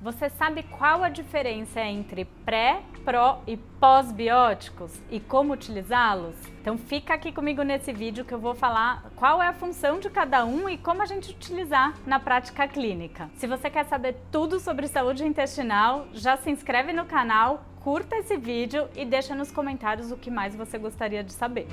Você sabe qual a diferença entre pré, pró e pós-bióticos e como utilizá-los? Então fica aqui comigo nesse vídeo que eu vou falar qual é a função de cada um e como a gente utilizar na prática clínica. Se você quer saber tudo sobre saúde intestinal, já se inscreve no canal, curta esse vídeo e deixa nos comentários o que mais você gostaria de saber.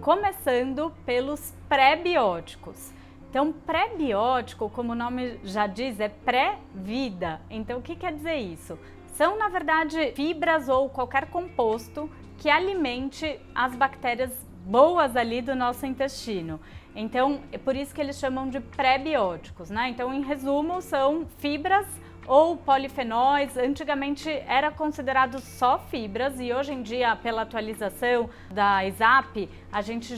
Começando pelos pré-bióticos. Então, pré-biótico, como o nome já diz, é pré-vida. Então, o que quer dizer isso? São, na verdade, fibras ou qualquer composto que alimente as bactérias boas ali do nosso intestino. Então, é por isso que eles chamam de pré-bióticos, né? Então, em resumo, são fibras ou polifenóis. Antigamente era considerado só fibras e hoje em dia, pela atualização da ESAP, a gente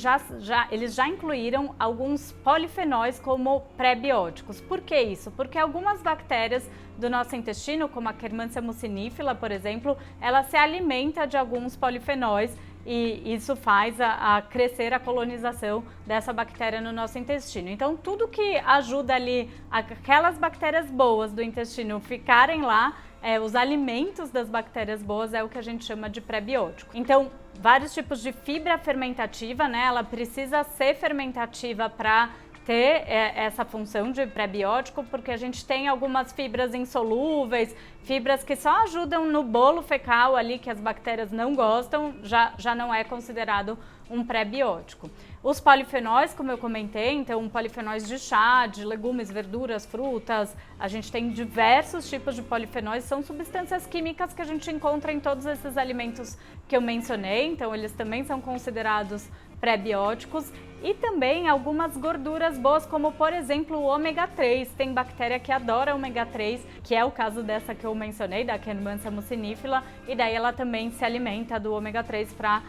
eles já incluíram alguns polifenóis como pré-bióticos. Por que isso? Porque algumas bactérias do nosso intestino, como a Akkermansia mucinifila, por exemplo, ela se alimenta de alguns polifenóis e isso faz a crescer a colonização dessa bactéria no nosso intestino. Então, tudo que ajuda ali aquelas bactérias boas do intestino ficarem lá, os alimentos das bactérias boas é o que a gente chama de pré-biótico. Então, vários tipos de fibra fermentativa, né? Ela precisa ser fermentativa para ter essa função de pré-biótico, porque a gente tem algumas fibras insolúveis, fibras que só ajudam no bolo fecal ali, que as bactérias não gostam, já não é considerado um pré-biótico. Os polifenóis, como eu comentei, então polifenóis de chá, de legumes, verduras, frutas, a gente tem diversos tipos de polifenóis, são substâncias químicas que a gente encontra em todos esses alimentos que eu mencionei, então eles também são considerados pré-bióticos. E também algumas gorduras boas, como por exemplo o ômega 3. Tem bactéria que adora ômega 3, que é o caso dessa que eu mencionei, da Akkermansia mucinifila, e daí ela também se alimenta do ômega 3 para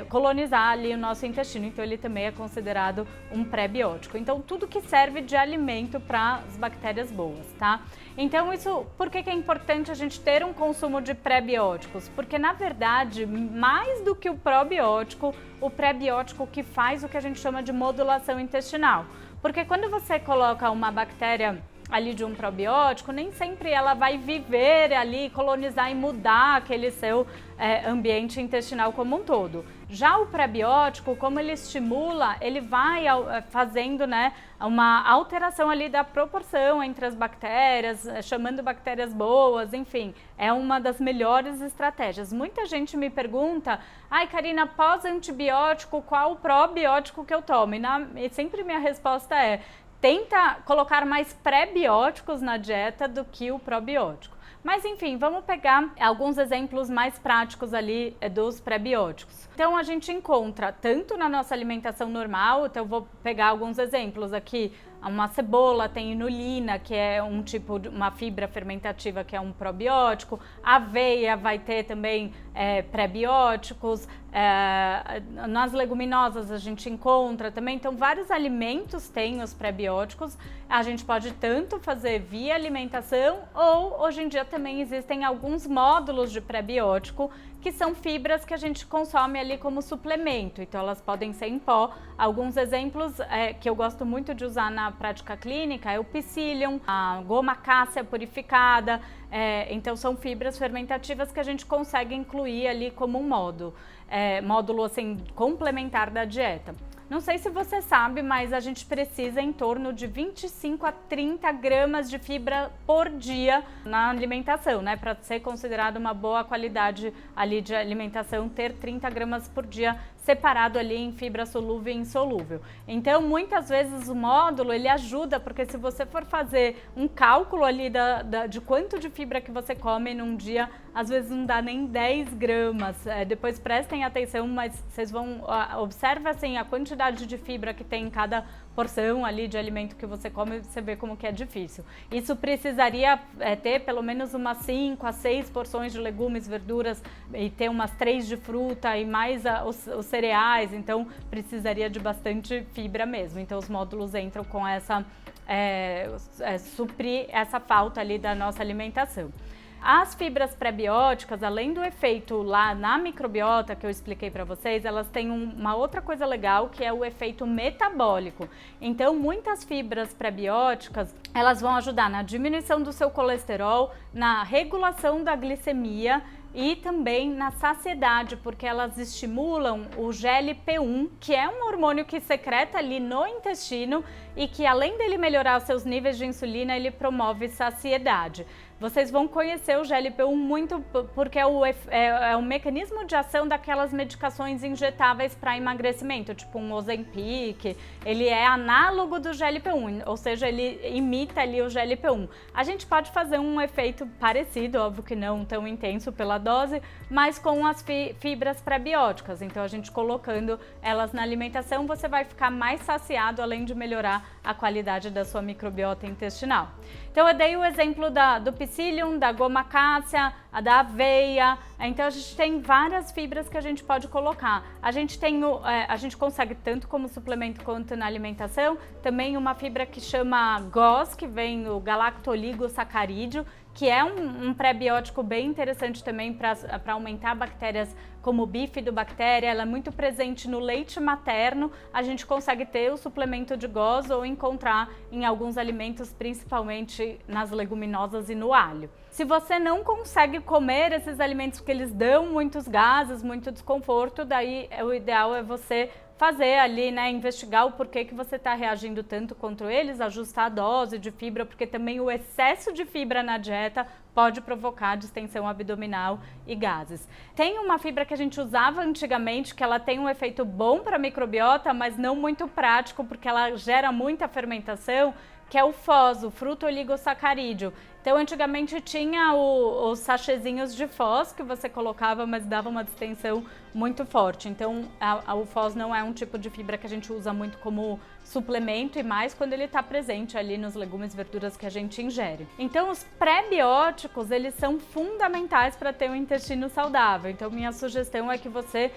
colonizar ali o nosso intestino, então ele também é considerado um pré-biótico. Então tudo que serve de alimento para as bactérias boas, tá? Então isso, por que é importante a gente ter um consumo de pré-bióticos? Porque na verdade, mais do que o probiótico, o pré-biótico que faz o que a gente chama de modulação intestinal. Porque quando você coloca uma bactéria ali de um probiótico, nem sempre ela vai viver ali, colonizar e mudar aquele seu ambiente intestinal como um todo. Já o pré-biótico, como ele estimula, ele vai fazendo, né, uma alteração ali da proporção entre as bactérias, chamando bactérias boas, enfim, é uma das melhores estratégias. Muita gente me pergunta, ai Karina, pós-antibiótico, qual o probiótico que eu tomo? E sempre minha resposta é, tenta colocar mais pré-bióticos na dieta do que o probiótico. Mas enfim, vamos pegar alguns exemplos mais práticos ali dos pré-bióticos. Então a gente encontra tanto na nossa alimentação normal, então eu vou pegar alguns exemplos aqui. Uma cebola tem inulina, que é um tipo de uma fibra fermentativa que é um probiótico. A aveia vai ter também pré-bióticos. Nas leguminosas a gente encontra também. Então vários alimentos têm os pré-bióticos. A gente pode tanto fazer via alimentação ou hoje em dia também existem alguns módulos de pré-biótico que são fibras que a gente consome ali como suplemento, então elas podem ser em pó. Alguns exemplos que eu gosto muito de usar na prática clínica é o psyllium, a goma cássia purificada, então são fibras fermentativas que a gente consegue incluir ali como um módulo assim, complementar da dieta. Não sei se você sabe, mas a gente precisa em torno de 25 a 30 gramas de fibra por dia na alimentação, né? Para ser considerado uma boa qualidade ali de alimentação, ter 30 gramas por dia separado ali em fibra solúvel e insolúvel. Então, muitas vezes o módulo, ele ajuda, porque se você for fazer um cálculo ali de quanto de fibra que você come num dia, às vezes não dá nem 10 gramas. Depois prestem atenção, mas vocês vão, observa assim a quantidade de fibra que tem em cada porção ali de alimento que você come, você vê como que é difícil. Isso precisaria ter pelo menos umas 5 a 6 porções de legumes, verduras e ter umas 3 de fruta e mais os cereais, então precisaria de bastante fibra mesmo. Então os módulos entram com essa, suprir essa falta ali da nossa alimentação. As fibras pré-bióticas, além do efeito lá na microbiota que eu expliquei para vocês, elas têm uma outra coisa legal, que é o efeito metabólico. Então, muitas fibras pré-bióticas, elas vão ajudar na diminuição do seu colesterol, na regulação da glicemia e também na saciedade, porque elas estimulam o GLP-1, que é um hormônio que secreta ali no intestino e que, além dele melhorar os seus níveis de insulina, ele promove saciedade. Vocês vão conhecer o GLP-1 muito porque é o mecanismo de ação daquelas medicações injetáveis para emagrecimento, tipo um Ozempic. Ele é análogo do GLP-1, ou seja, ele imita ali o GLP-1. A gente pode fazer um efeito parecido, óbvio que não tão intenso pela dose, mas com as fibras pré-bióticas. Então, a gente colocando elas na alimentação, você vai ficar mais saciado, além de melhorar a qualidade da sua microbiota intestinal. Então, eu dei o exemplo do psyllium, da goma cássia, da aveia. Então, a gente tem várias fibras que a gente pode colocar. A gente consegue tanto como suplemento quanto na alimentação, também uma fibra que chama GOS, que vem no galactoligosacarídeo, que é um pré-biótico bem interessante também para aumentar bactérias como bifidobactéria. Ela é muito presente no leite materno. A gente consegue ter o suplemento de GOS ou encontrar em alguns alimentos, principalmente nas leguminosas e no alho. Se você não consegue comer esses alimentos porque eles dão muitos gases, muito desconforto, daí o ideal é você fazer ali, né, investigar o porquê que você está reagindo tanto contra eles, ajustar a dose de fibra, porque também o excesso de fibra na dieta pode provocar distensão abdominal e gases. Tem uma fibra que a gente usava antigamente, que ela tem um efeito bom para a microbiota, mas não muito prático, porque ela gera muita fermentação, que é o FOS, o fruto oligosacarídeo. Então, antigamente tinha os sachêzinhos de FOS que você colocava, mas dava uma distensão muito forte. Então, o FOS não é um tipo de fibra que a gente usa muito como suplemento, e mais quando ele está presente ali nos legumes e verduras que a gente ingere. Então, os pré-bióticos, eles são fundamentais para ter um intestino saudável. Então, minha sugestão é que você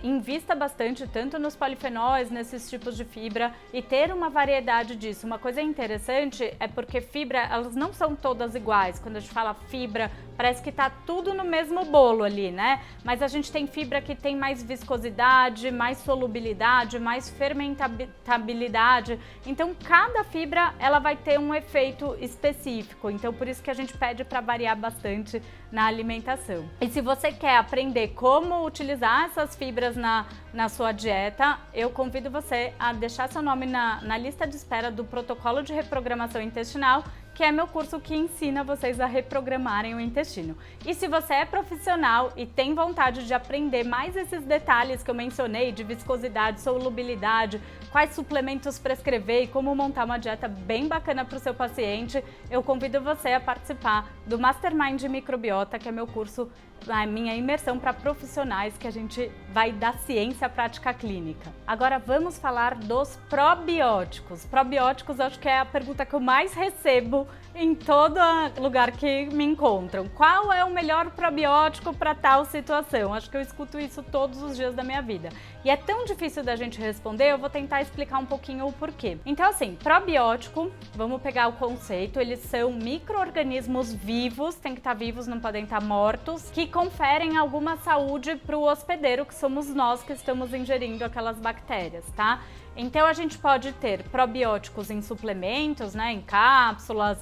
invista bastante tanto nos polifenóis, nesses tipos de fibra, e ter uma variedade disso. Uma coisa interessante é porque fibra, elas não são todas iguais. Quando a gente fala fibra, parece que tá tudo no mesmo bolo ali, né? Mas a gente tem fibra que tem mais viscosidade, mais solubilidade, mais fermentabilidade. Então, cada fibra, ela vai ter um efeito específico. Então, por isso que a gente pede para variar bastante na alimentação. E se você quer aprender como utilizar essas fibras na sua dieta, eu convido você a deixar seu nome na lista de espera do Protocolo de Reprogramação Intestinal, que é meu curso que ensina vocês a reprogramarem o intestino. E se você é profissional e tem vontade de aprender mais esses detalhes que eu mencionei, de viscosidade, solubilidade, quais suplementos prescrever e como montar uma dieta bem bacana para o seu paciente, eu convido você a participar do Mastermind Microbiota, que é meu curso, a minha imersão para profissionais, que a gente vai da ciência à prática clínica. Agora vamos falar dos probióticos. Probióticos, acho que é a pergunta que eu mais recebo em todo lugar que me encontram. Qual é o melhor probiótico para tal situação? Acho que eu escuto isso todos os dias da minha vida. E é tão difícil da gente responder, eu vou tentar explicar um pouquinho o porquê. Então, assim, probiótico, vamos pegar o conceito, eles são micro-organismos vivos, tem que estar vivos, não podem estar mortos, que conferem alguma saúde para o hospedeiro, que somos nós que estamos ingerindo aquelas bactérias, tá? Então, a gente pode ter probióticos em suplementos, né, em cápsulas,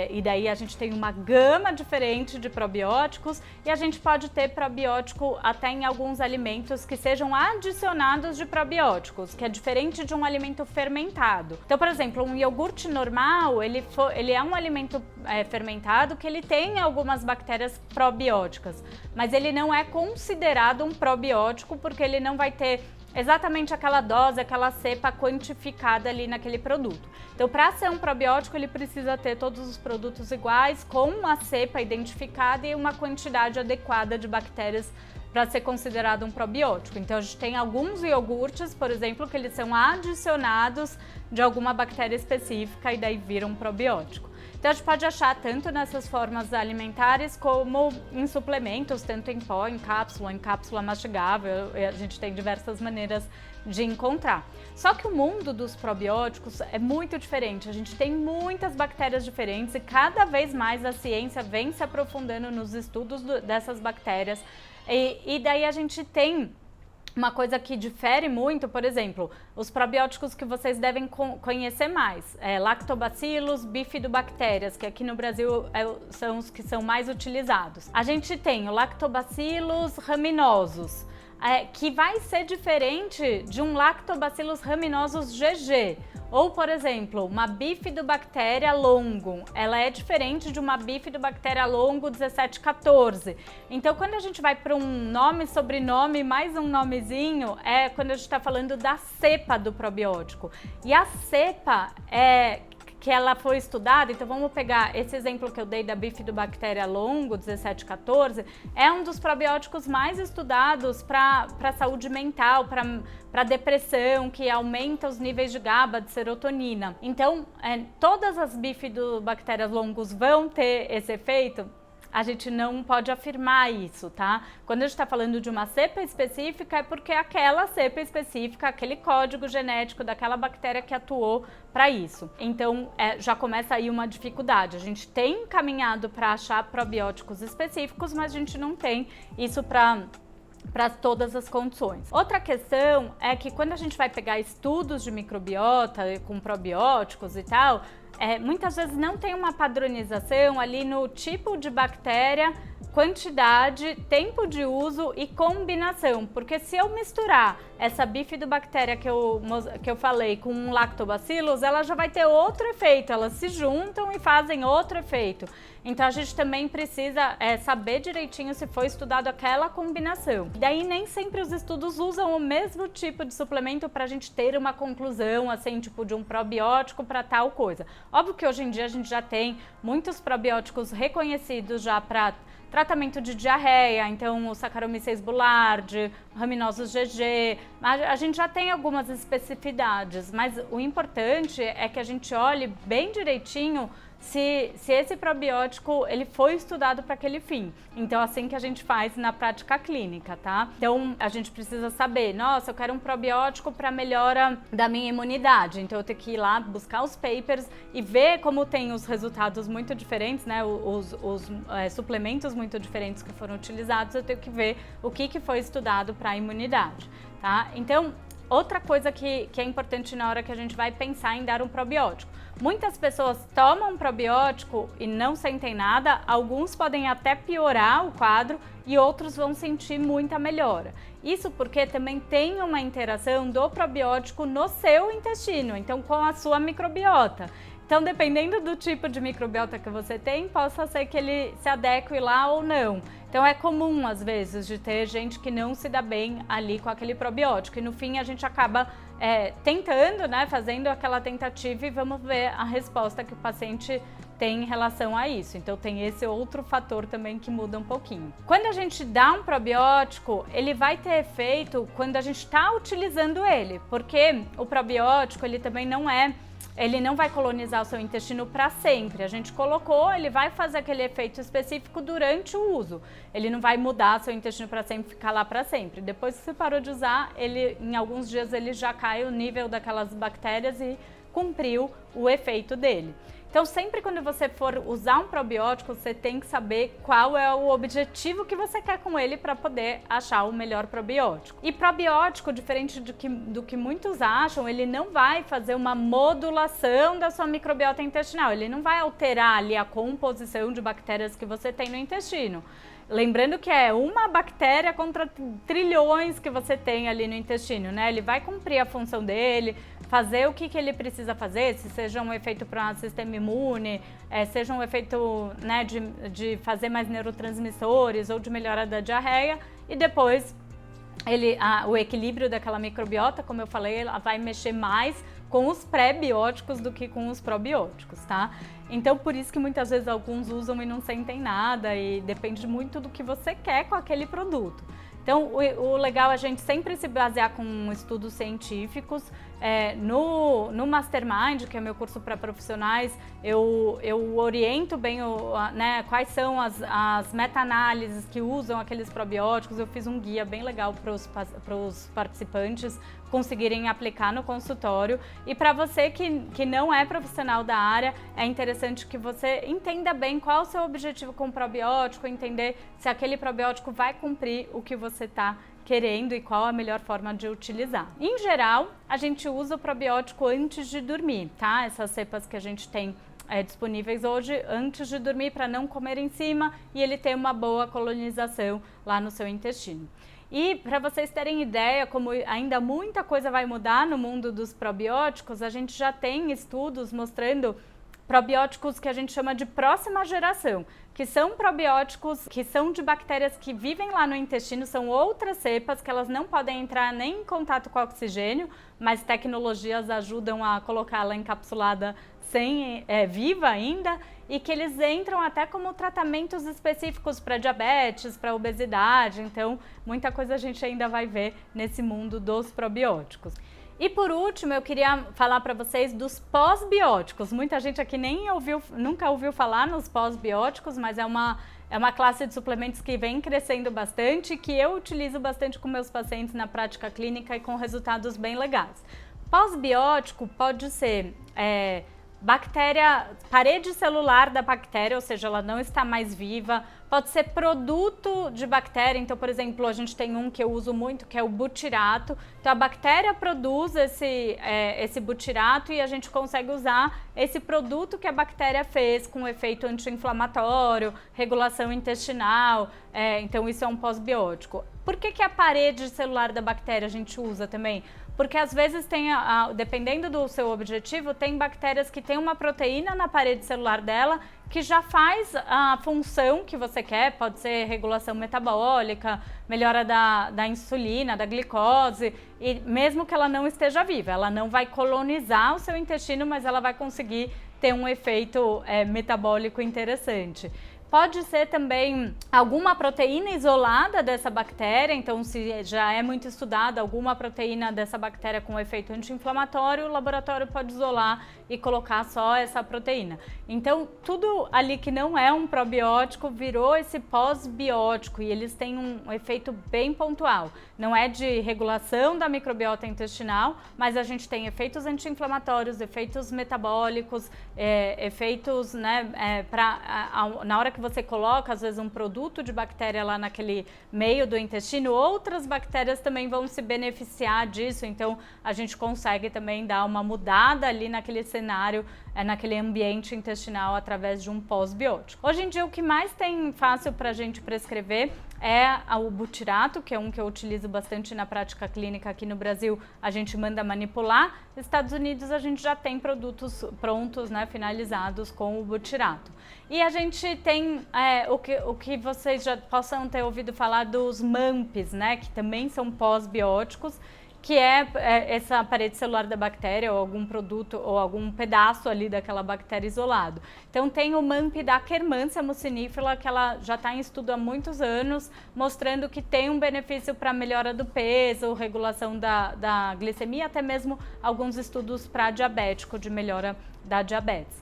e daí a gente tem uma gama diferente de probióticos, e a gente pode ter probiótico até em alguns alimentos que sejam adicionados de probióticos, que é diferente de um alimento fermentado. Então, por exemplo, um iogurte normal, ele é um alimento fermentado que ele tem algumas bactérias probióticas, mas ele não é considerado um probiótico porque ele não vai ter exatamente aquela dose, aquela cepa quantificada ali naquele produto. Então, para ser um probiótico, ele precisa ter todos os produtos iguais, com uma cepa identificada e uma quantidade adequada de bactérias para ser considerado um probiótico. Então, a gente tem alguns iogurtes, por exemplo, que eles são adicionados de alguma bactéria específica e daí viram um probiótico. Então a gente pode achar tanto nessas formas alimentares como em suplementos, tanto em pó, em cápsula mastigável, a gente tem diversas maneiras de encontrar. Só que o mundo dos probióticos é muito diferente, a gente tem muitas bactérias diferentes e cada vez mais a ciência vem se aprofundando nos estudos dessas bactérias e daí a gente tem uma coisa que difere muito, por exemplo, os probióticos que vocês devem conhecer mais, lactobacillus, bifidobactérias, que aqui no Brasil são os que são mais utilizados. A gente tem o lactobacillus rhamnosus, que vai ser diferente de um lactobacillus rhamnosus GG. Ou, por exemplo, uma bifidobactéria longum, ela é diferente de uma bifidobactéria longo 1714. Então, quando a gente vai para um nome, sobrenome, mais um nomezinho, é quando a gente está falando da cepa do probiótico. E a cepa que ela foi estudada, então vamos pegar esse exemplo que eu dei da bifidobactéria longo 1714, é um dos probióticos mais estudados para saúde mental, para depressão, que aumenta os níveis de GABA, de serotonina. Então, todas as bifidobactérias longos vão ter esse efeito? A gente não pode afirmar isso, tá? Quando a gente está falando de uma cepa específica, é porque aquela cepa específica, aquele código genético daquela bactéria que atuou para isso. Então, já começa aí uma dificuldade. A gente tem caminhado para achar probióticos específicos, mas a gente não tem isso para todas as condições. Outra questão é que quando a gente vai pegar estudos de microbiota com probióticos e tal, muitas vezes não tem uma padronização ali no tipo de bactéria, quantidade, tempo de uso e combinação, porque se eu misturar essa bifidobactéria que eu falei com um lactobacillus, ela já vai ter outro efeito, elas se juntam e fazem outro efeito. Então a gente também precisa saber direitinho se foi estudado aquela combinação. Daí nem sempre os estudos usam o mesmo tipo de suplemento para a gente ter uma conclusão, assim, tipo de um probiótico para tal coisa. Óbvio que hoje em dia a gente já tem muitos probióticos reconhecidos já para tratamento de diarreia, então o Saccharomyces boulardii, Rhamnosus GG, a gente já tem algumas especificidades, mas o importante é que a gente olhe bem direitinho se esse probiótico ele foi estudado para aquele fim. Então, assim que a gente faz na prática clínica, tá? Então, a gente precisa saber, nossa, eu quero um probiótico para melhora da minha imunidade. Então, eu tenho que ir lá buscar os papers e ver como tem os resultados muito diferentes, né? Os suplementos muito diferentes que foram utilizados, eu tenho que ver o que foi estudado para a imunidade, tá? Então, outra coisa que é importante na hora que a gente vai pensar em dar um probiótico. Muitas pessoas tomam um probiótico e não sentem nada, alguns podem até piorar o quadro e outros vão sentir muita melhora. Isso porque também tem uma interação do probiótico no seu intestino, então com a sua microbiota. Então, dependendo do tipo de microbiota que você tem, possa ser que ele se adeque lá ou não. Então, é comum, às vezes, de ter gente que não se dá bem ali com aquele probiótico. E, no fim, a gente acaba tentando, né, fazendo aquela tentativa e vamos ver a resposta que o paciente tem em relação a isso. Então, tem esse outro fator também que muda um pouquinho. Quando a gente dá um probiótico, ele vai ter efeito quando a gente está utilizando ele, porque o probiótico, ele também ele não vai colonizar o seu intestino para sempre. A gente colocou, ele vai fazer aquele efeito específico durante o uso. Ele não vai mudar seu intestino para sempre, ficar lá para sempre. Depois que você parou de usar, em alguns dias ele já cai o nível daquelas bactérias e cumpriu o efeito dele. Então, sempre quando você for usar um probiótico, você tem que saber qual é o objetivo que você quer com ele para poder achar o melhor probiótico. E probiótico, diferente do que muitos acham, ele não vai fazer uma modulação da sua microbiota intestinal, ele não vai alterar ali a composição de bactérias que você tem no intestino. Lembrando que é uma bactéria contra trilhões que você tem ali no intestino, né? Ele vai cumprir a função dele, fazer o que ele precisa fazer, se seja um efeito para o sistema imune, seja um efeito, né, de fazer mais neurotransmissores ou de melhora da diarreia, e depois o equilíbrio daquela microbiota, como eu falei, ela vai mexer mais com os pré-bióticos do que com os probióticos, tá? Então, por isso que muitas vezes alguns usam e não sentem nada, e depende muito do que você quer com aquele produto. Então, o legal é a gente sempre se basear com estudos científicos. No Mastermind, que é meu curso para profissionais, eu oriento bem quais são as meta-análises que usam aqueles probióticos. Eu fiz um guia bem legal para os participantes conseguirem aplicar no consultório. E para você que não é profissional da área, é interessante que você entenda bem qual é o seu objetivo com o probiótico, entender se aquele probiótico vai cumprir o que você está querendo e qual a melhor forma de utilizar. Em geral, a gente usa o probiótico antes de dormir, tá? Essas cepas que a gente tem disponíveis hoje antes de dormir para não comer em cima e ele ter uma boa colonização lá no seu intestino. E para vocês terem ideia como ainda muita coisa vai mudar no mundo dos probióticos, a gente já tem estudos mostrando probióticos que a gente chama de próxima geração, que são probióticos que são de bactérias que vivem lá no intestino, são outras cepas que elas não podem entrar nem em contato com o oxigênio, mas tecnologias ajudam a colocá-la encapsulada viva ainda, e que eles entram até como tratamentos específicos para diabetes, para obesidade, então muita coisa a gente ainda vai ver nesse mundo dos probióticos. E por último, eu queria falar para vocês dos pós-bióticos. Muita gente aqui nunca ouviu falar nos pós-bióticos, mas é uma classe de suplementos que vem crescendo bastante, que eu utilizo bastante com meus pacientes na prática clínica e com resultados bem legais. Pós-biótico pode ser parede celular da bactéria, ou seja, ela não está mais viva. Pode ser produto de bactéria, então, por exemplo, a gente tem um que eu uso muito, que é o butirato. Então, a bactéria produz esse butirato e a gente consegue usar esse produto que a bactéria fez com efeito anti-inflamatório, regulação intestinal. Então, isso é um pós-biótico. Por que a parede celular da bactéria a gente usa também? Porque às vezes dependendo do seu objetivo, tem bactérias que têm uma proteína na parede celular dela que já faz a função que você quer, pode ser regulação metabólica, melhora da insulina, da glicose, e mesmo que ela não esteja viva, ela não vai colonizar o seu intestino, mas ela vai conseguir ter um efeito metabólico interessante. Pode ser também alguma proteína isolada dessa bactéria, então se já é muito estudada alguma proteína dessa bactéria com efeito anti-inflamatório, o laboratório pode isolar e colocar só essa proteína. Então tudo ali que não é um probiótico virou esse pós-biótico e eles têm um efeito bem pontual. Não é de regulação da microbiota intestinal, mas a gente tem efeitos anti-inflamatórios, efeitos metabólicos, efeitos, na hora que você coloca, às vezes, um produto de bactéria lá naquele meio do intestino, outras bactérias também vão se beneficiar disso, então a gente consegue também dar uma mudada ali naquele cenário, naquele ambiente intestinal através de um pós-biótico. Hoje em dia o que mais tem fácil para a gente prescrever é o butirato, que é um que eu utilizo bastante na prática clínica aqui no Brasil, a gente manda manipular. Nos Estados Unidos a gente já tem produtos prontos, finalizados com o butirato. E a gente tem o que vocês já possam ter ouvido falar dos MAMPs, que também são pós-bióticos, que é essa parede celular da bactéria ou algum produto ou algum pedaço ali daquela bactéria isolado. Então tem o MAMP da Akkermansia mucinifera, que ela já está em estudo há muitos anos, mostrando que tem um benefício para melhora do peso, regulação da glicemia, até mesmo alguns estudos para diabético, de melhora da diabetes.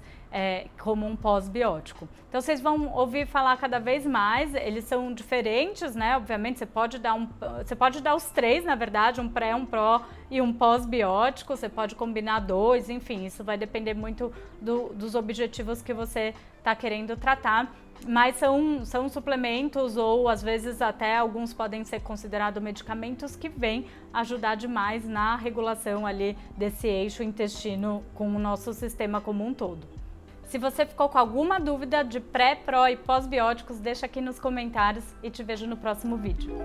Como um pós-biótico. Então vocês vão ouvir falar cada vez mais, eles são diferentes, obviamente você pode dar os três, na verdade, um pré, um pró e um pós-biótico, você pode combinar dois, enfim, isso vai depender muito dos objetivos que você está querendo tratar, mas são suplementos ou às vezes até alguns podem ser considerados medicamentos que vêm ajudar demais na regulação ali desse eixo intestino com o nosso sistema como um todo. Se você ficou com alguma dúvida de pré, pró e pós-bióticos, deixa aqui nos comentários e te vejo no próximo vídeo.